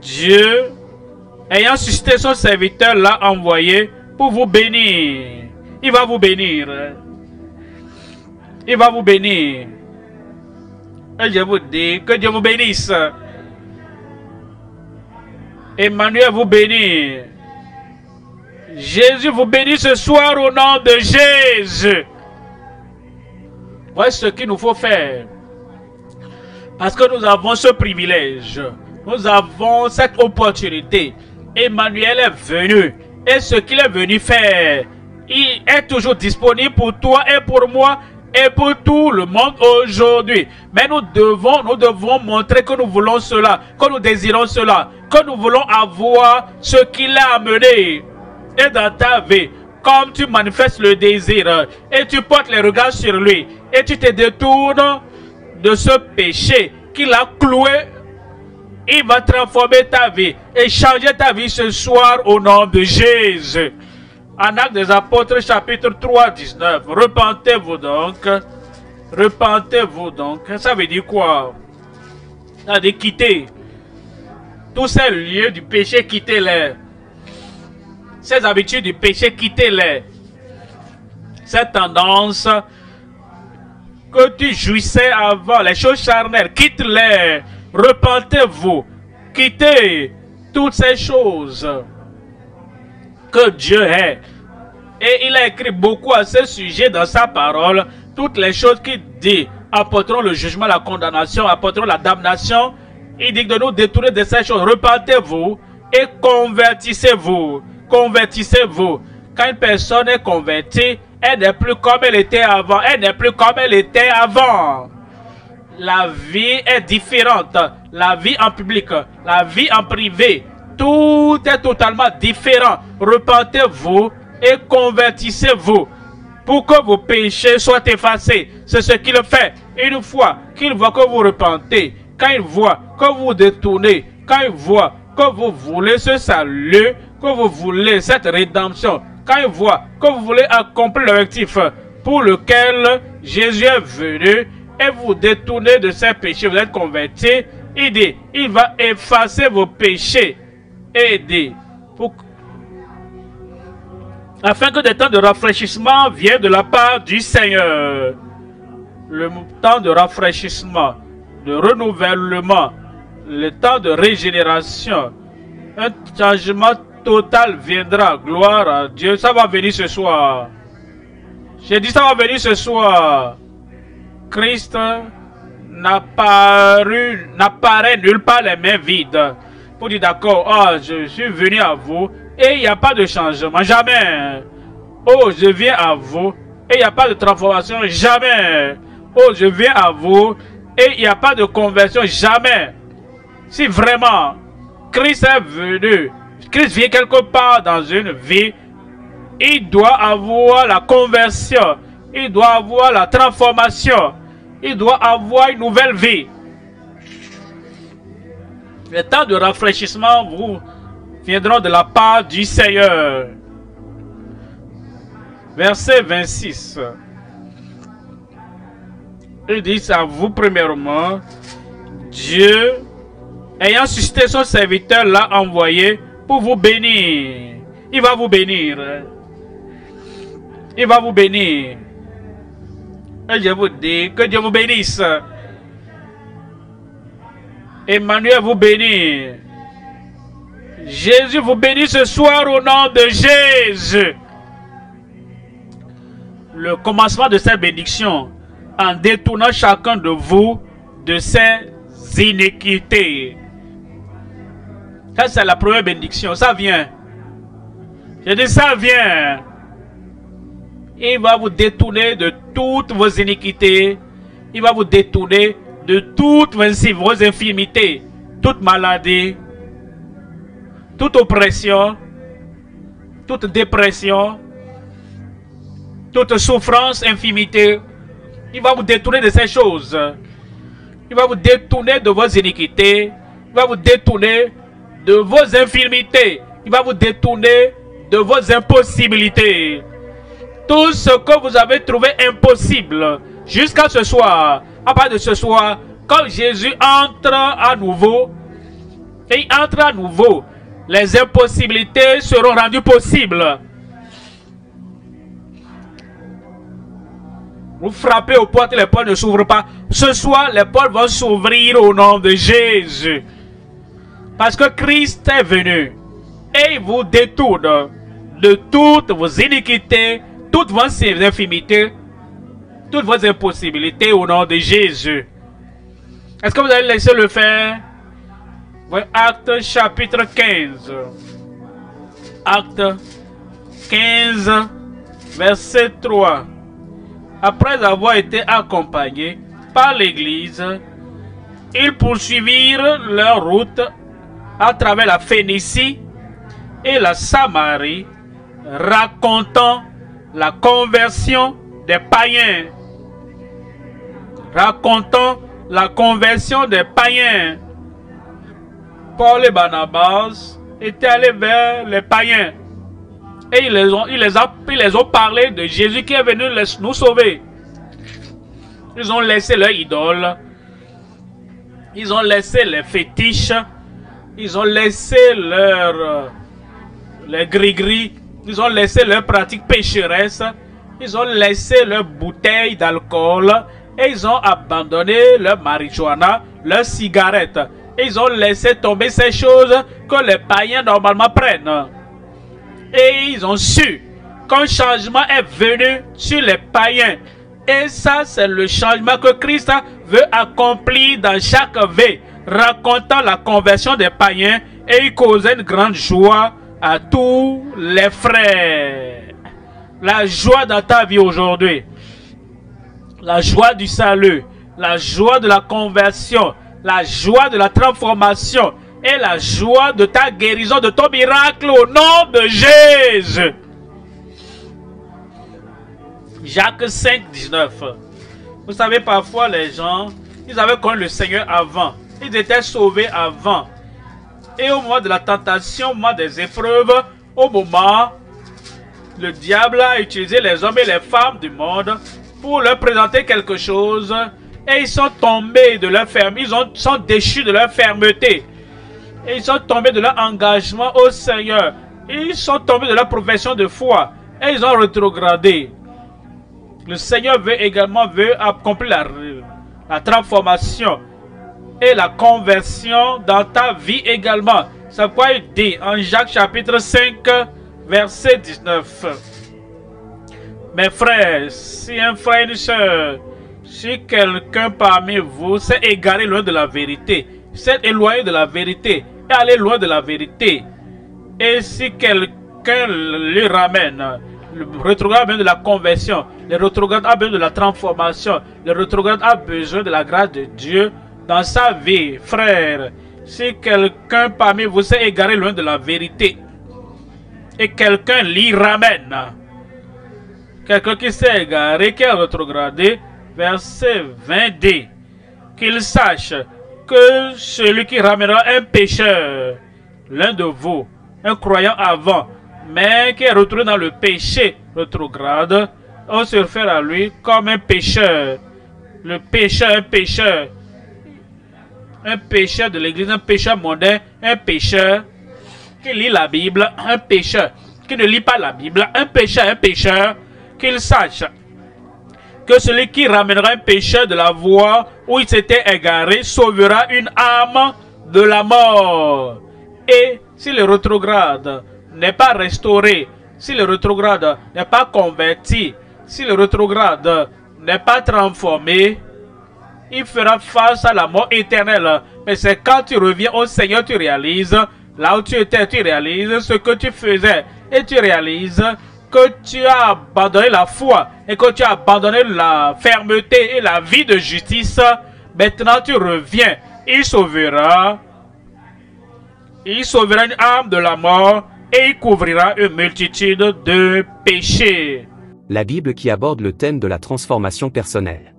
Dieu, ayant suscité son serviteur, l'a envoyé pour vous bénir. Il va vous bénir. Il va vous bénir. Et je vous dis que Dieu vous bénisse. Emmanuel vous bénit. Jésus vous bénit ce soir au nom de Jésus. Voici ce qu'il nous faut faire. Parce que nous avons ce privilège. Nous avons cette opportunité. Emmanuel est venu. Et ce qu'il est venu faire, il est toujours disponible pour toi et pour moi et pour tout le monde aujourd'hui. Mais nous devons montrer que nous voulons cela, que nous désirons cela, que nous voulons avoir ce qu'il a amené. Et dans ta vie, comme tu manifestes le désir et tu portes les regards sur lui et tu te détournes de ce péché qu'il a cloué, il va transformer ta vie et changer ta vie ce soir au nom de Jésus. En Actes des Apôtres, chapitre 3, 19. Repentez-vous donc. Repentez-vous donc. Ça veut dire quoi? Ça veut dire quitter. Tous ces lieux du péché, quittez-les. Ces habitudes du péché, quittez-les. Cette tendance que tu jouissais avant, les choses charnelles, quitte-les. Repentez-vous. Quittez toutes ces choses que Dieu est. Et il a écrit beaucoup à ce sujet dans sa parole. Toutes les choses qu'il dit apporteront le jugement, la condamnation, apporteront la damnation. Il dit de nous détourner de ces choses. Repentez-vous et convertissez-vous. Convertissez-vous. Quand une personne est convertie, elle n'est plus comme elle était avant. Elle n'est plus comme elle était avant. La vie est différente. La vie en public, la vie en privé, tout est totalement différent. Repentez-vous et convertissez-vous pour que vos péchés soient effacés. C'est ce qu'il fait. Une fois qu'il voit que vous repentez, quand il voit que vous vous détournez, quand il voit que vous voulez ce salut, que vous voulez cette rédemption, quand il voit que vous voulez accomplir l'objectif pour lequel Jésus est venu et vous détournez de ces péchés, vous êtes convertis, il dit, il va effacer vos péchés. Aider afin que des temps de rafraîchissement viennent de la part du Seigneur. Le temps de rafraîchissement, de renouvellement, le temps de régénération, un changement total viendra. Gloire à Dieu. Ça va venir ce soir. J'ai dit ça va venir ce soir. Christ n'apparaît nulle part les mains vides. Pour dire d'accord, oh, je suis venu à vous et il n'y a pas de changement, jamais. Oh, je viens à vous et il n'y a pas de transformation, jamais. Oh, je viens à vous et il n'y a pas de conversion, jamais. Si vraiment Christ est venu, Christ vient quelque part dans une vie, il doit avoir la conversion, il doit avoir la transformation, il doit avoir une nouvelle vie. Les temps de rafraîchissement vous viendront de la part du Seigneur. Verset 26. Il dit à vous premièrement, Dieu, ayant suscité son serviteur, l'a envoyé pour vous bénir. Il va vous bénir. Il va vous bénir. Et je vous dis que Dieu vous bénisse. Emmanuel vous bénit. Jésus vous bénit ce soir au nom de Jésus. Le commencement de cette bénédiction en détournant chacun de vous de ses iniquités. Ça, c'est la première bénédiction. Ça vient. Je dis ça vient. Il va vous détourner de toutes vos iniquités. Il va vous détourner de toutes vos infirmités, toute maladie, toute oppression, toute dépression, toute souffrance, infirmité. Il va vous détourner de ces choses. Il va vous détourner de vos iniquités. Il va vous détourner de vos infirmités. Il va vous détourner de vos impossibilités. Tout ce que vous avez trouvé impossible jusqu'à ce soir, à partir de ce soir, quand Jésus entre à nouveau, et il entre à nouveau. Les impossibilités seront rendues possibles. Vous frappez aux portes et les portes ne s'ouvrent pas. Ce soir, les portes vont s'ouvrir au nom de Jésus. Parce que Christ est venu et il vous détourne de toutes vos iniquités, toutes vos infimités, toutes vos impossibilités au nom de Jésus. Est-ce que vous allez laisser le faire? Oui, Acte chapitre 15. Acte 15, verset 3. Après avoir été accompagnés par l'Église, ils poursuivirent leur route à travers la Phénicie et la Samarie, racontant la conversion des païens. Racontant la conversion des païens. Paul et Barnabas étaient allés vers les païens. Et ils les ont parlé de Jésus qui est venu nous sauver. Ils ont laissé leurs idoles. Ils ont laissé les fétiches. Ils ont laissé les gris-gris. Ils ont laissé leurs pratiques pécheresses. Ils ont laissé leurs bouteilles d'alcool. Et ils ont abandonné leur marijuana, leurs cigarettes. Et ils ont laissé tomber ces choses que les païens normalement prennent. Et ils ont su qu'un changement est venu sur les païens. Et ça, c'est le changement que Christ veut accomplir dans chaque vie, racontant la conversion des païens, et il causait une grande joie à tous les frères. La joie dans ta vie aujourd'hui, la joie du salut, la joie de la conversion, la joie de la transformation et la joie de ta guérison, de ton miracle au nom de Jésus. Jacques 5, 19. Vous savez, parfois les gens, ils avaient connu le Seigneur avant. Ils étaient sauvés avant. Et au moment de la tentation, au moment des épreuves, au moment, le diable a utilisé les hommes et les femmes du monde pour leur présenter quelque chose. Et ils sont tombés de leur fermeté. Ils sont déchus de leur fermeté. Et ils sont tombés de leur engagement au Seigneur. Ils sont tombés de leur profession de foi. Et ils ont rétrogradé. Le Seigneur veut également accomplir la transformation et la conversion dans ta vie également. C'est pourquoi il dit en Jacques chapitre 5, verset 19. Mes frères, si un frère et une soeur, si quelqu'un parmi vous s'est égaré loin de la vérité, s'est éloigné de la vérité et allé loin de la vérité, et si quelqu'un lui ramène, le rétrograde a besoin de la conversion, le rétrograde a besoin de la transformation, le rétrograde a besoin de la grâce de Dieu dans sa vie. Frère, si quelqu'un parmi vous s'est égaré loin de la vérité et quelqu'un l'y ramène, quelqu'un qui s'est égaré, qui est rétrogradé, verset 20 dit qu'il sache que celui qui ramènera un pécheur, l'un de vous, un croyant avant, mais qui est retrouvé dans le péché rétrograde, on se réfère à lui comme un pécheur. Le pécheur, un pécheur de l'église, un pécheur mondain, un pécheur qui lit la Bible, un pécheur qui ne lit pas la Bible, un pécheur, qu'il sache que celui qui ramènera un pécheur de la voie où il s'était égaré sauvera une âme de la mort. Et si le rétrograde n'est pas restauré, si le rétrograde n'est pas converti, si le rétrograde n'est pas transformé, il fera face à la mort éternelle. Mais c'est quand tu reviens au Seigneur, tu réalises, là où tu étais, tu réalises ce que tu faisais. Et tu réalises que tu as abandonné la foi et que tu as abandonné la fermeté et la vie de justice. Maintenant tu reviens. Il sauvera une âme de la mort et il couvrira une multitude de péchés. La Bible qui aborde le thème de la transformation personnelle.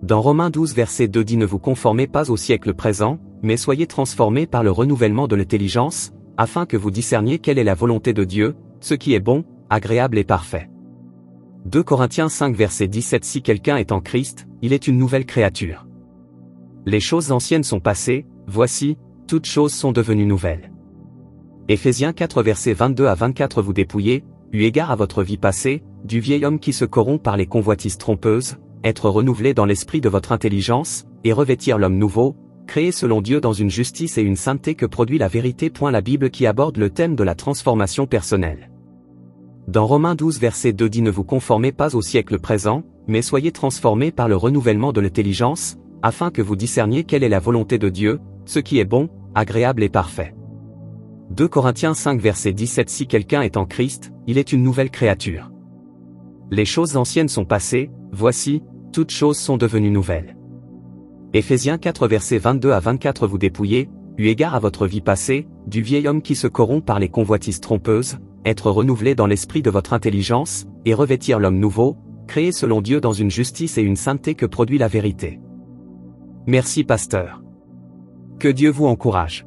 Dans Romains 12 verset 2 dit « Ne vous conformez pas au siècle présent, mais soyez transformés par le renouvellement de l'intelligence, afin que vous discerniez quelle est la volonté de Dieu, ce qui est bon, agréable et parfait. » 2 Corinthiens 5 verset 17 « Si quelqu'un est en Christ, il est une nouvelle créature. Les choses anciennes sont passées, voici, toutes choses sont devenues nouvelles. Éphésiens 4 versets 22 à 24. Vous dépouillez, eu égard à votre vie passée, du vieil homme qui se corrompt par les convoitises trompeuses, être renouvelé dans l'esprit de votre intelligence, et revêtir l'homme nouveau, créé selon Dieu dans une justice et une sainteté que produit la vérité. La Bible qui aborde le thème de la transformation personnelle. Dans Romains 12 verset 2 dit: ne vous conformez pas au siècle présent, mais soyez transformés par le renouvellement de l'intelligence, afin que vous discerniez quelle est la volonté de Dieu, ce qui est bon, agréable et parfait. 2 Corinthiens 5 verset 17. Si quelqu'un est en Christ, il est une nouvelle créature. Les choses anciennes sont passées, voici, toutes choses sont devenues nouvelles. Éphésiens 4 versets 22 à 24. Vous dépouillez, eu égard à votre vie passée, du vieil homme qui se corrompt par les convoitises trompeuses, être renouvelé dans l'esprit de votre intelligence, et revêtir l'homme nouveau, créé selon Dieu dans une justice et une sainteté que produit la vérité. Merci pasteur. Que Dieu vous encourage.